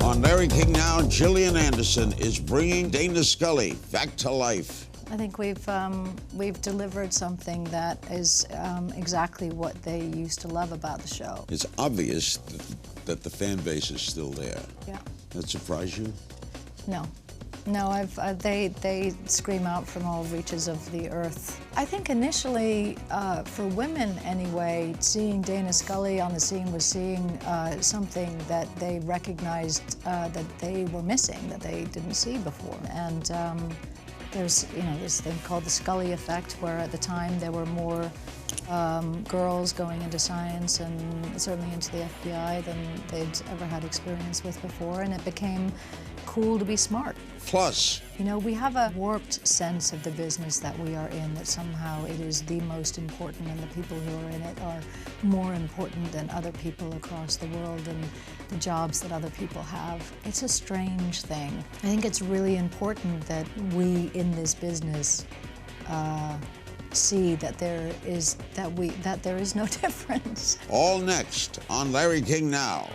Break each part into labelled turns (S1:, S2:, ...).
S1: On Larry King Now, Gillian Anderson is bringing Dana Scully back to life.
S2: I think we've delivered something that is exactly what they used to love about the show.
S1: It's obvious that the fan base is still there.
S2: Yeah.
S1: That surprise you?
S2: No. No, they scream out from all reaches of the earth. I think initially, for women anyway, seeing Dana Scully on the scene was seeing something that they recognized that they were missing, that they didn't see before. And there's this thing called the Scully effect, where at the time there were more girls going into science and certainly into the FBI than they'd ever had experience with before, and it became cool to be smart.
S1: Plus,
S2: we have a warped sense of the business that we are in, that somehow it is the most important and the people who are in it are more important than other people across the world and the jobs that other people have. It's a strange thing. I think it's really important that we in this business see that there is no difference.
S1: all next on Larry King Now.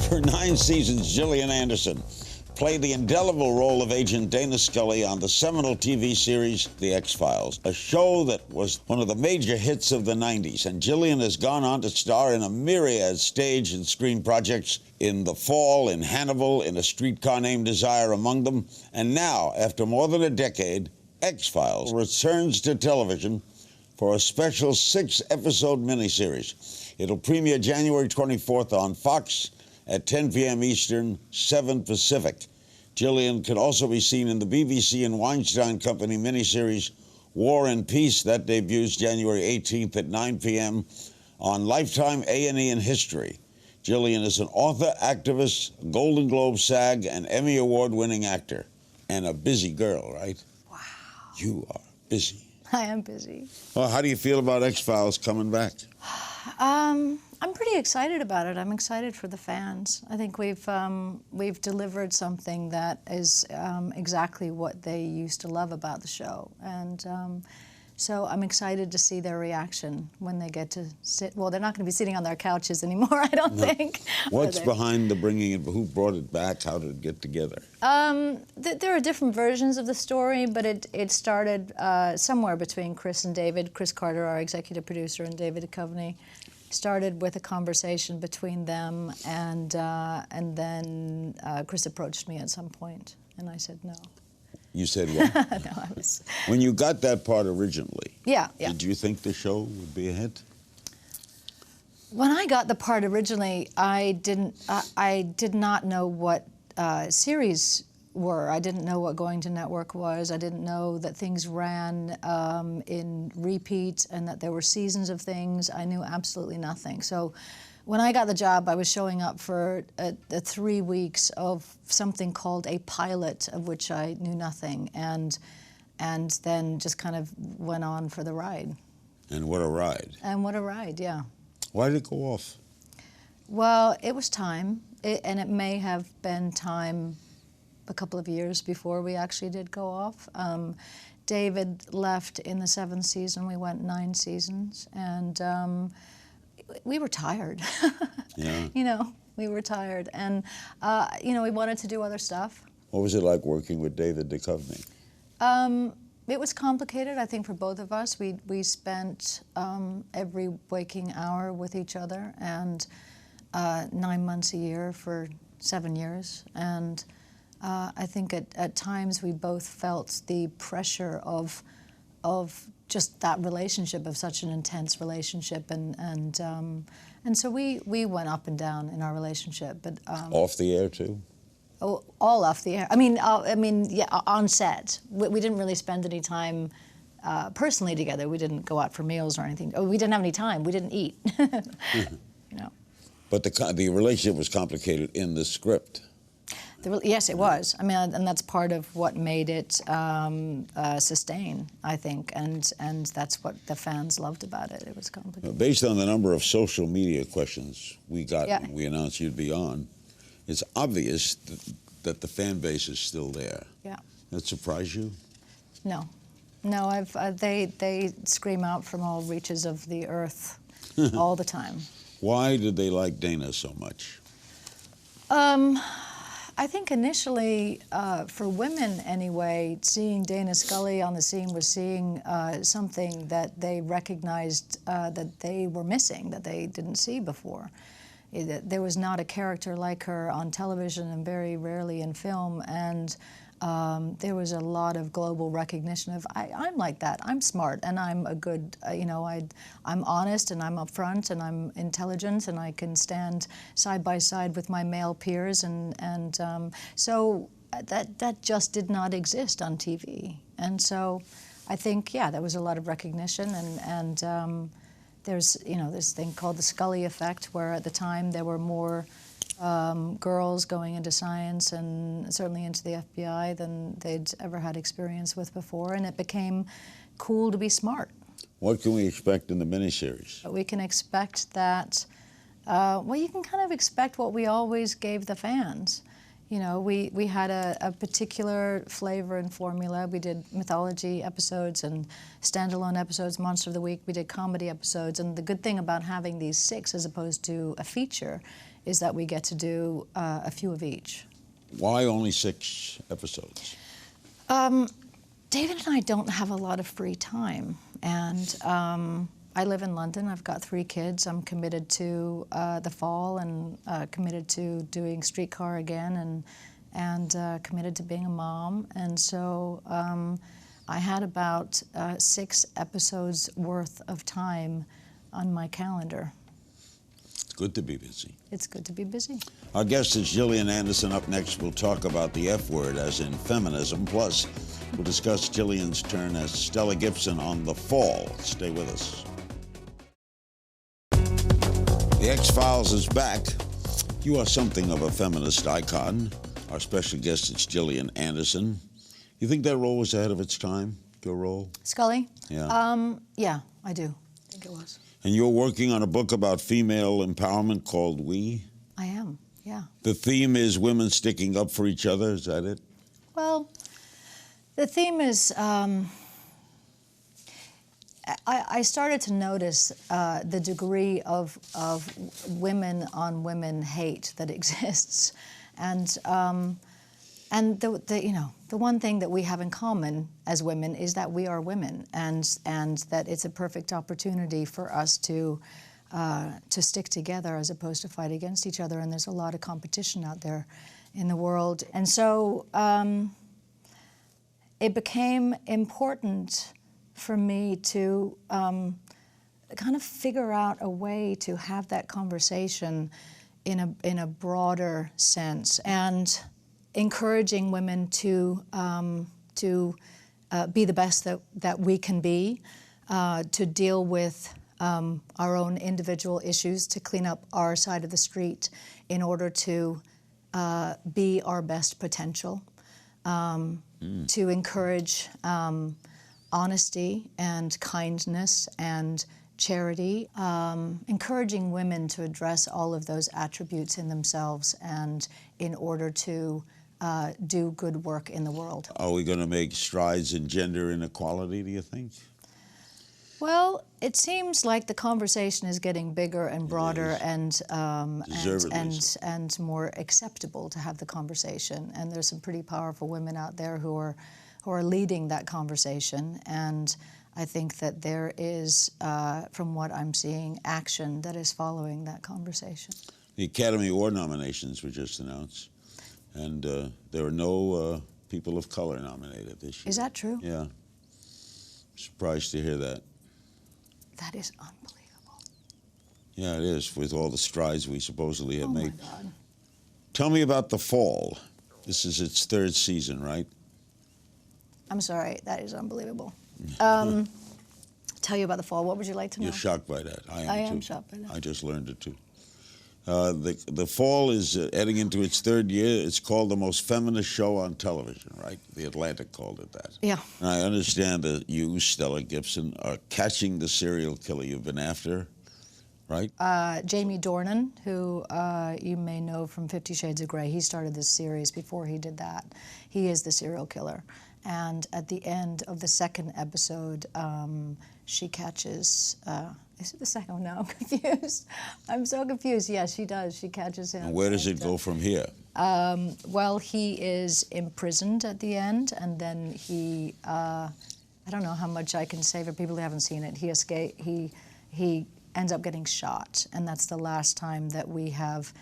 S1: For 9 seasons, Gillian Anderson played the indelible role of Agent Dana Scully on the seminal TV series The X-Files, a show that was one of the major hits of the 90s. And Gillian has gone on to star in a myriad stage and screen projects, in The Fall, in Hannibal, in A Streetcar Named Desire among them. And now, after more than a decade, X-Files returns to television for a special 6-episode miniseries. It'll premiere January 24th on Fox at 10 p.m. Eastern, 7 Pacific. Gillian can also be seen in the BBC and Weinstein Company miniseries War and Peace. That debuts January 18th at 9 p.m. on Lifetime A&E and History. Gillian is an author, activist, Golden Globe, SAG, and Emmy Award-winning actor. And a busy girl, right?
S2: Wow.
S1: You are busy.
S2: I am busy.
S1: Well, how do you feel about X-Files coming back?
S2: I'm pretty excited about it. I'm excited for the fans. I think we've delivered something that is exactly what they used to love about the show, and so I'm excited to see their reaction when they get to sit. Well, they're not going to be sitting on their couches anymore, I don't think.
S1: What's behind the bringing it? Who brought it back? How did it get together?
S2: There are different versions of the story, but it started somewhere between Chris and David. Chris Carter, our executive producer, and David Duchovny. Started with a conversation between them, and then Chris approached me at some point, and I said no.
S1: You said what?
S2: No, I was...
S1: When you got that part originally,
S2: yeah.
S1: Did you think the show would be a hit?
S2: When I got the part originally, I did not know what series were. I didn't know what going to network was. I didn't know that things ran in repeat and that there were seasons of things. I knew absolutely nothing. So when I got the job, I was showing up for 3 weeks of something called a pilot, of which I knew nothing, and then just kind of went on for the ride.
S1: And what a ride.
S2: And what a ride, yeah.
S1: Why did it go off?
S2: Well, it was time, and it may have been time a couple of years before we actually did go off. David left in the 7th season. We went 9 seasons, and we were tired. Yeah. We were tired, and we wanted to do other stuff.
S1: What was it like working with David Duchovny?
S2: It was complicated, I think, for both of us. We spent every waking hour with each other, and 9 months a year for 7 years, and I think at times we both felt the pressure of just that relationship, of such an intense relationship, and so we went up and down in our relationship. But
S1: off the air too?
S2: Oh, all off the air. I mean, yeah, on set. We didn't really spend any time personally together. We didn't go out for meals or anything. Oh, we didn't have any time. We didn't eat.
S1: But the relationship was complicated in the script.
S2: Yes, it was. I mean, and that's part of what made it sustain, I think, and that's what the fans loved about it. It was complicated.
S1: Based on the number of social media questions we got
S2: Yeah.
S1: when we announced you'd be on, it's obvious that the fan base is still there.
S2: Yeah.
S1: That surprise you?
S2: No. No, they scream out from all reaches of the earth all the time.
S1: Why did they like Dana so much?
S2: I think initially, for women anyway, seeing Dana Scully on the scene was seeing something that they recognized that they were missing, that they didn't see before. There was not a character like her on television and very rarely in film, and there was a lot of global recognition of, I'm like that, I'm smart, and I'm a good, I'm honest, and I'm upfront, and I'm intelligent, and I can stand side by side with my male peers, and so that just did not exist on TV. And so I think, yeah, there was a lot of recognition, and there's, this thing called the Scully effect, where at the time there were more girls going into science and certainly into the FBI than they'd ever had experience with before, and it became cool to be smart.
S1: What can we expect in the miniseries?
S2: But we can expect that, well, you can kind of expect what we always gave the fans. We had a particular flavor and formula. We did mythology episodes and standalone episodes, Monster of the Week. We did comedy episodes, and the good thing about having these 6 as opposed to a feature is that we get to do a few of each.
S1: Why only 6 episodes?
S2: David and I don't have a lot of free time, and I live in London. I've got 3 kids. I'm committed to the fall, and committed to doing Streetcar again, and committed to being a mom. And so I had about 6 episodes worth of time on my calendar.
S1: It's good to be busy.
S2: It's good to be busy.
S1: Our guest is Gillian Anderson. Up next, we'll talk about the F word, as in feminism. Plus, we'll discuss Gillian's turn as Stella Gibson on The Fall. Stay with us. The X-Files is back. You are something of a feminist icon. Our special guest is Gillian Anderson. You think that role was ahead of its time, your role?
S2: Scully?
S1: Yeah.
S2: Yeah, I do. I think it was.
S1: And you're working on a book about female empowerment called We?
S2: I am, yeah.
S1: The theme is women sticking up for each other, is that it?
S2: Well, the theme is, I started to notice the degree of women-on-women hate that exists, and the one thing that we have in common as women is that we are women, and that it's a perfect opportunity for us to stick together as opposed to fight against each other. And there's a lot of competition out there in the world, and so it became important for me to kind of figure out a way to have that conversation in a broader sense, and encouraging women to be the best that we can be, to deal with our own individual issues, to clean up our side of the street in order to be our best potential, to encourage honesty and kindness and charity, encouraging women to address all of those attributes in themselves and in order to do good work in the world.
S1: Are we going to make strides in gender inequality, do you think?
S2: Well, it seems like the conversation is getting bigger and broader and more acceptable to have the conversation. And there's some pretty powerful women out there who are leading that conversation. And I think that there is, from what I'm seeing, action that is following that conversation.
S1: The Academy Award nominations were just announced, and there are no people of color nominated this year.
S2: Is that true?
S1: Yeah. Surprised to hear that.
S2: That is unbelievable.
S1: Yeah, it is, with all the strides we supposedly have made.
S2: Oh, my God.
S1: Tell me about The Fall. This is its 3rd season, right?
S2: I'm sorry, that is unbelievable. Tell you about The Fall. What would you like to know?
S1: You're shocked by that. I
S2: am
S1: too.
S2: shocked by that.
S1: I just learned it too. The Fall is heading into its 3rd year. It's called the most feminist show on television, right? The Atlantic called it that.
S2: Yeah.
S1: And I understand that you, Stella Gibson, are catching the serial killer you've been after. right?
S2: Jamie Dornan, who you may know from 50 Shades of Grey. He started this series before he did that. He is the serial killer. And at the end of the second episode, she catches, is it the second one? No, I'm confused. I'm so confused. Yes, she does. She catches him.
S1: And where does it go from here?
S2: Well, he is imprisoned at the end, and then he, I don't know how much I can say for people who haven't seen it. He ends up getting shot, and that's the last time that we have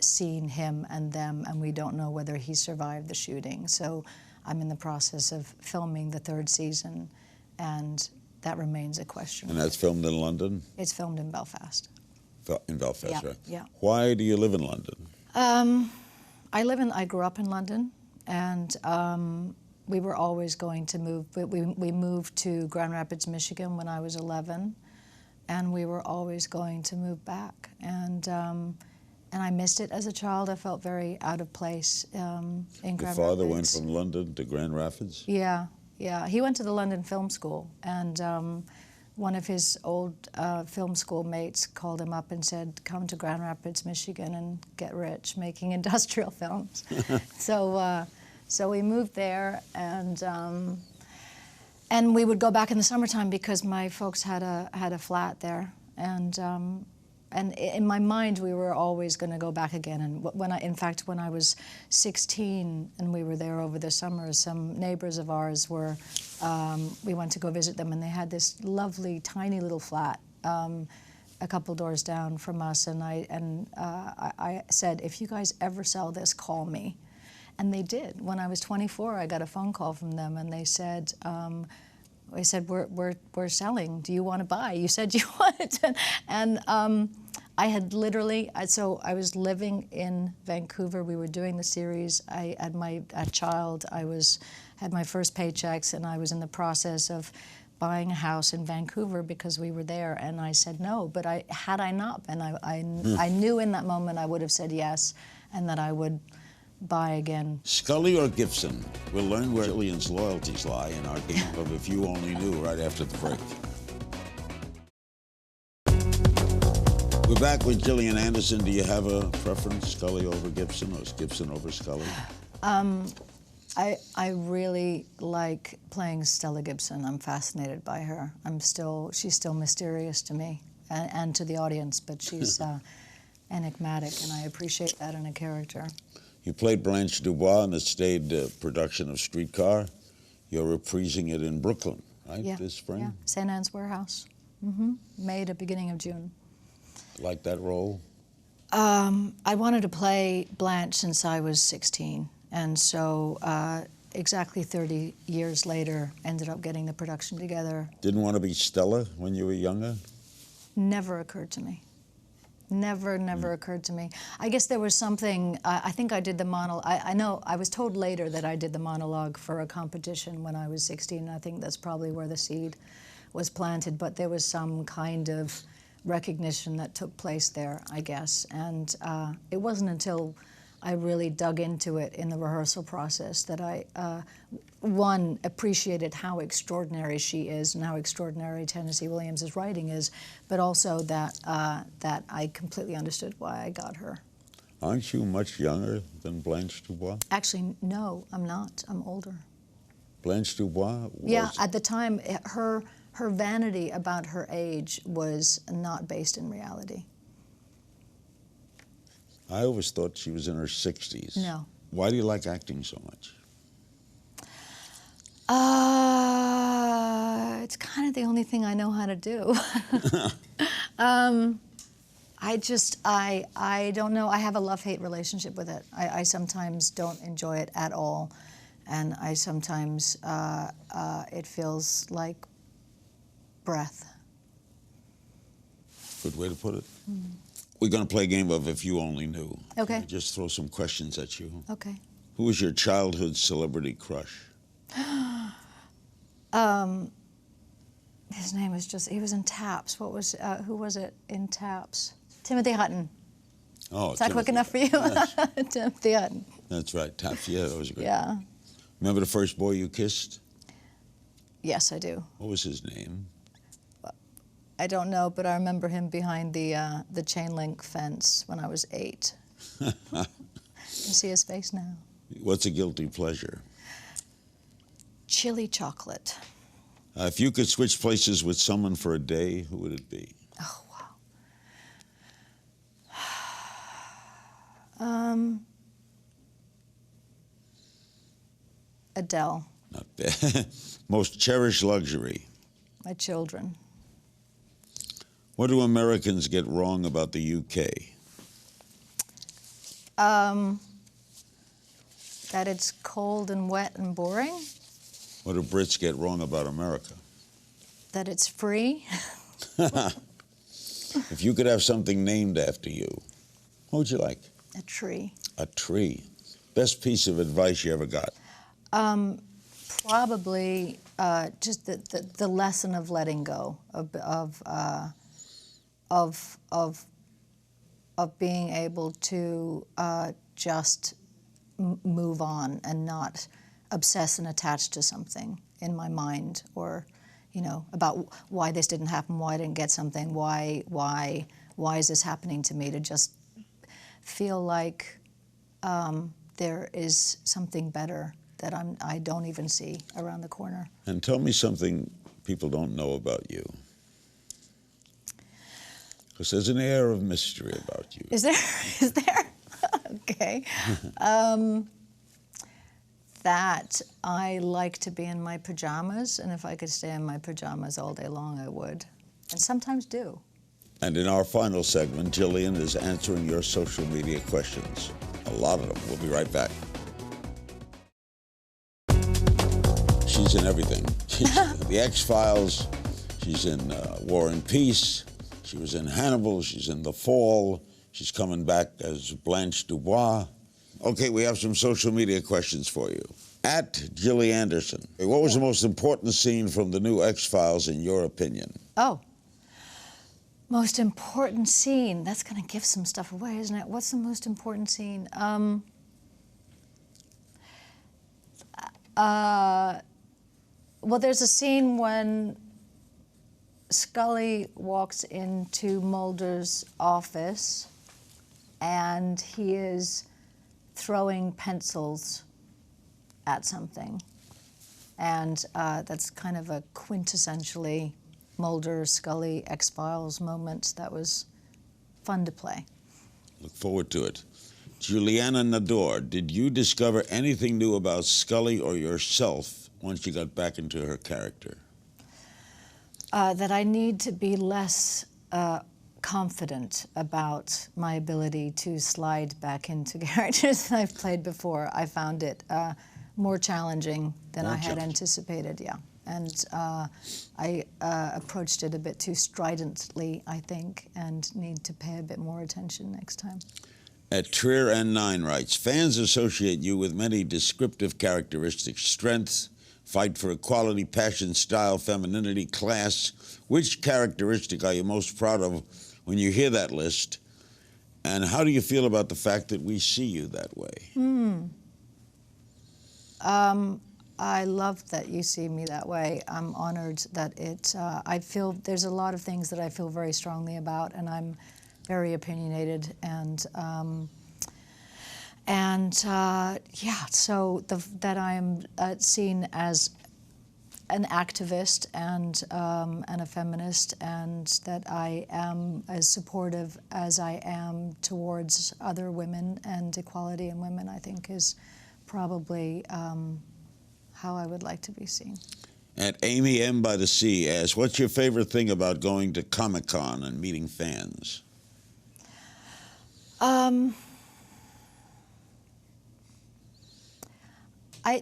S2: seen him and them, and we don't know whether he survived the shooting. So I'm in the process of filming the third season, and that remains a question.
S1: And that's filmed in London?
S2: It's filmed in Belfast.
S1: In Belfast,
S2: Yeah,
S1: right?
S2: yeah.
S1: Why do you live in London?
S2: I grew up in London, and we were always going to move. We moved to Grand Rapids, Michigan when I was 11, and we were always going to move back. And I missed it as a child. I felt very out of place in Grand Rapids.
S1: Your father went from London to Grand Rapids?
S2: Yeah, yeah. He went to the London Film School, and one of his old film school mates called him up and said, come to Grand Rapids, Michigan and get rich making industrial films. So we moved there, and we would go back in the summertime because my folks had a flat there. And in my mind, we were always going to go back again. And in fact, when I was 16 and we were there over the summer, some neighbors of ours were, we went to go visit them, and they had this lovely, tiny little flat a couple doors down from us. And I said, if you guys ever sell this, call me. And they did. When I was 24, I got a phone call from them, and they said, we're selling. Do you want to buy? You said you wanted. And I had literally, so I was living in Vancouver. We were doing the series. I had my child. Had my first paychecks, and I was in the process of buying a house in Vancouver because we were there. And I said no. But had I not been, I knew in that moment I would have said yes, and that I would buy again.
S1: Scully or Gibson? We'll learn where Gillian's loyalties lie in our game of If You Only Knew right after the break. We're back with Gillian Anderson. Do you have a preference, Scully over Gibson, or Gibson over Scully?
S2: I really like playing Stella Gibson. I'm fascinated by her. She's still mysterious to me and to the audience, but she's enigmatic, and I appreciate that in a character.
S1: You played Blanche Dubois in the stage production of Streetcar. You're reprising it in Brooklyn, right, this spring?
S2: Yeah, St. Anne's Warehouse. May to beginning of June.
S1: Like that role?
S2: I wanted to play Blanche since I was 16, and so exactly 30 years later, ended up getting the production together.
S1: Didn't want to be Stella when you were younger?
S2: Never occurred to me. Never occurred to me. I guess there was something, I think I did the monologue, I know, I was told later that I did the monologue for a competition when I was 16. I think that's probably where the seed was planted, but there was some kind of recognition that took place there, I guess. And it wasn't until I really dug into it in the rehearsal process that I, one, appreciated how extraordinary she is and how extraordinary Tennessee Williams' writing is, but also that, that I completely understood why I got her.
S1: Aren't you much younger than Blanche Dubois?
S2: Actually, no, I'm not. I'm older.
S1: Blanche Dubois was...
S2: Yeah, at the time, her vanity about her age was not based in reality.
S1: I always thought she was in her 60s.
S2: No.
S1: Why do you like acting so much?
S2: It's kind of the only thing I know how to do. I don't know. I have a love-hate relationship with it. I sometimes don't enjoy it at all. And I sometimes, it feels like breath.
S1: Good way to put it. We're going to play a game of If You Only Knew.
S2: Okay.
S1: I'll just throw some questions at you.
S2: Okay.
S1: Who was your childhood celebrity crush?
S2: His name was he was in Taps. Who was it in Taps? Timothy Hutton.
S1: Oh,
S2: Is that quick enough for you?
S1: Yes.
S2: Timothy Hutton.
S1: That's right, Taps, yeah, that was great.
S2: Yeah.
S1: Remember the first boy you kissed?
S2: Yes, I do.
S1: What was his name?
S2: I don't know, but I remember him behind the chain link fence when I was 8. You can see his face now.
S1: What's a guilty pleasure?
S2: Chili chocolate.
S1: If you could switch places with someone for a day, who would it be?
S2: Oh, wow. Adele.
S1: Not bad. Most cherished luxury?
S2: My children.
S1: What do Americans get wrong about the UK?
S2: That it's cold and wet and boring.
S1: What do Brits get wrong about America?
S2: That it's free.
S1: If you could have something named after you, what would you like?
S2: A tree.
S1: A tree. Best piece of advice you ever got?
S2: Probably just the lesson of letting go, of being able to just move on and not obsess and attach to something in my mind, or about why this didn't happen, why I didn't get something, why is this happening to me, to just feel like there is something better that I don't even see around the corner.
S1: And tell me something people don't know about you. Because there's an air of mystery about you.
S2: Is there? Is there? Okay. That I like to be in my pajamas, and if I could stay in my pajamas all day long, I would. And sometimes do.
S1: And in our final segment, Gillian is answering your social media questions. A lot of them. We'll be right back. She's in everything. She's in the X-Files. She's in War and Peace. She was in Hannibal. She's in The Fall. She's coming back as Blanche Dubois. Okay, we have some social media questions for you. At Gillian Anderson, what was the most important scene from the new X-Files in your opinion?
S2: Oh, most important scene. That's going to give some stuff away, isn't it? What's the most important scene? Well, there's a scene when Scully walks into Mulder's office and he is throwing pencils at something. And that's kind of a quintessentially Mulder, Scully, X-Files moment that was fun to play.
S1: Look forward to it. Juliana Nador, did you discover anything new about Scully or yourself once you got back into her character?
S2: That I need to be less confident about my ability to slide back into characters that I've played before. I found it more challenging than I had anticipated, yeah. And I approached it a bit too stridently, I think, and need to pay a bit more attention next time.
S1: At Trier N9 writes, fans associate you with many descriptive characteristics: strength, fight for equality, passion, style, femininity, class. Which characteristic are you most proud of when you hear that list? And how do you feel about the fact that we see you that way?
S2: I love that you see me that way. I'm honored that I feel there's a lot of things that I feel very strongly about, and I'm very opinionated, and yeah, so that I am seen as an activist and a feminist, and that I am as supportive as I am towards other women and equality in women, I think is probably how I would like to be seen.
S1: At Amy M. by the Sea asks, what's your favorite thing about going to Comic-Con and meeting fans?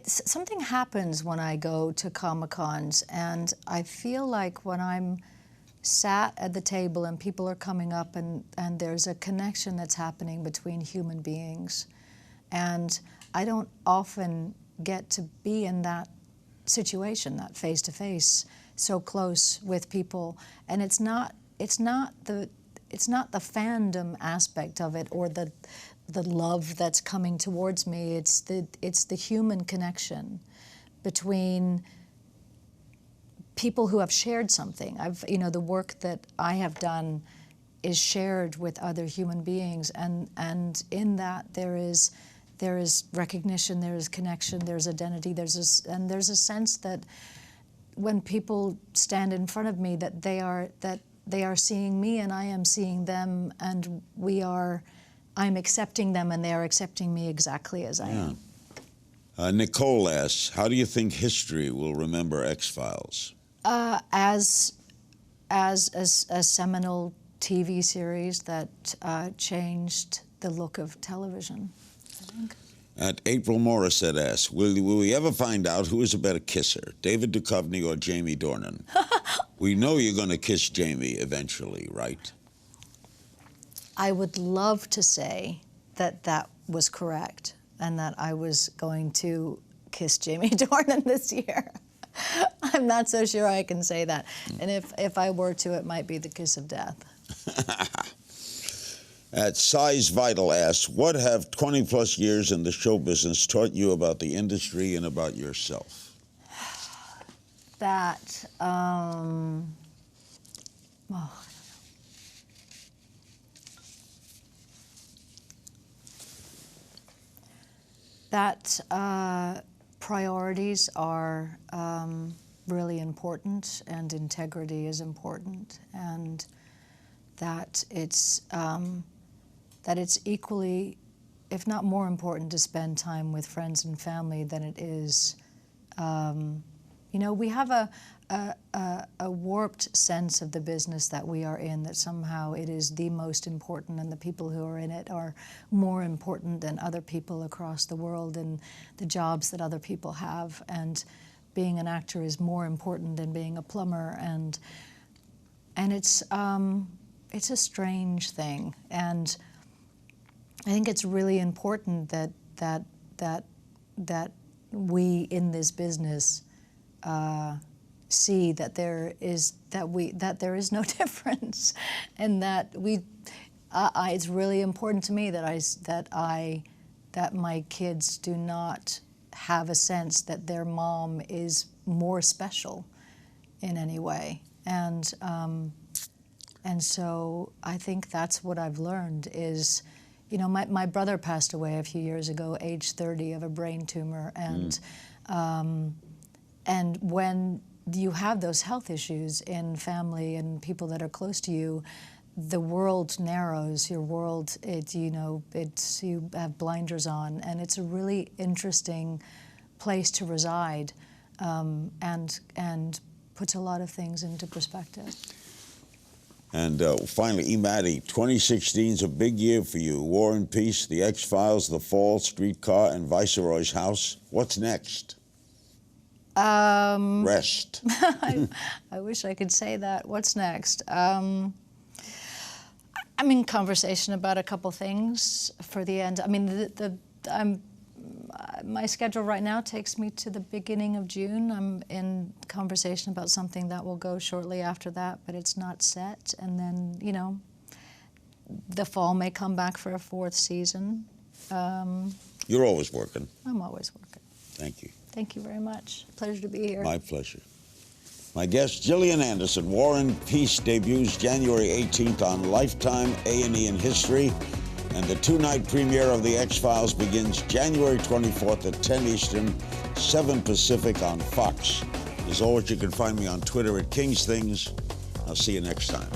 S2: Something happens when I go to Comic-Cons, and I feel like when I'm sat at the table and people are coming up and there's a connection that's happening between human beings. And I don't often get to be in that situation, that face-to-face, so close with people. And it's not the fandom aspect of it or the love that's coming towards me. It's the human connection between people who have shared something. The work that I have done is shared with other human beings, and in that there is recognition, there is connection, there's identity, there's a sense that when people stand in front of me, that they are seeing me and I am seeing them, and I'm accepting them and they are accepting me exactly as I am.
S1: Nicole asks, how do you think history will remember X-Files?
S2: As a seminal TV series that changed the look of television, I think.
S1: And April Morissette asks, will we ever find out who is a better kisser, David Duchovny or Jamie Dornan? We know you're going to kiss Jamie eventually, right?
S2: I would love to say that was correct and that I was going to kiss Jamie Dornan this year. I'm not so sure I can say that. And if I were to, it might be the kiss of death.
S1: At Size Vital asks, what have 20-plus years in the show business taught you about the industry and about yourself?
S2: That, that priorities are really important, and integrity is important, and that it's equally, if not more important, to spend time with friends and family than it is. We have a warped sense of the business that we are in, that somehow it is the most important and the people who are in it are more important than other people across the world and the jobs that other people have, and being an actor is more important than being a plumber, and it's a strange thing, and I think it's really important that we in this business see that there is no difference, and that it's really important to me that my kids do not have a sense that their mom is more special in any way, and so I think that's what I've learned is, my brother passed away a few years ago, age 30, of a brain tumor, and when you have those health issues in family and people that are close to you, the world narrows. Your world, you have blinders on, and it's a really interesting place to reside, and puts a lot of things into perspective.
S1: And finally, E. Maddie, 2016 is a big year for you. War and Peace, The X-Files, The Fall, Streetcar, and Viceroy's House. What's next? Rest.
S2: I wish I could say that. What's next? I'm in conversation about a couple things for the end. I mean, my schedule right now takes me to the beginning of June. I'm in conversation about something that will go shortly after that, but it's not set. And then, the fall may come back for a fourth season.
S1: You're always working.
S2: I'm always working.
S1: Thank you.
S2: Thank you very much. Pleasure to be here.
S1: My pleasure. My guest, Gillian Anderson. War and Peace debuts January 18th on Lifetime, A&E and History. And the two-night premiere of The X-Files begins January 24th at 10 Eastern, 7 Pacific on Fox. As always, you can find me on Twitter at King's Things. I'll see you next time.